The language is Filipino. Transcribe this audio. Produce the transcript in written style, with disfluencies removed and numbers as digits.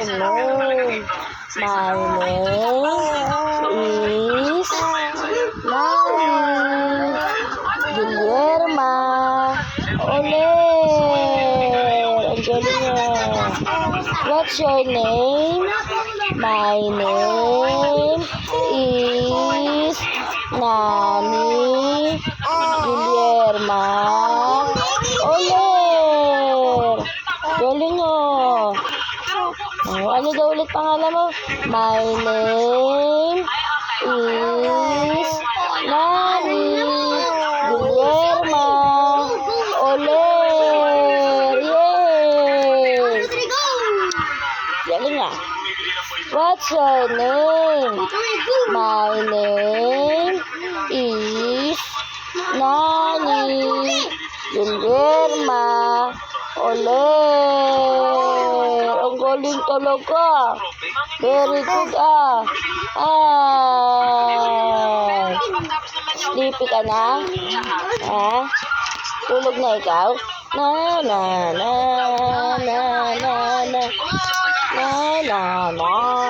name. My name is Nani Guillerma Oler. Ang galing niya. What's your name? My name is Nani Guillerma Oler. Galing oh. Oh, ano daw ulit pangalan mo? My name is Nani Guillerma Oler. Yay! Galing ah. What's your name? My name is Nani Guillerma Oler. Ang galing talaga. Very good ah. Ah. Sleepy ka na? Ha? Tulog na ikaw? Na na na na na na na na na.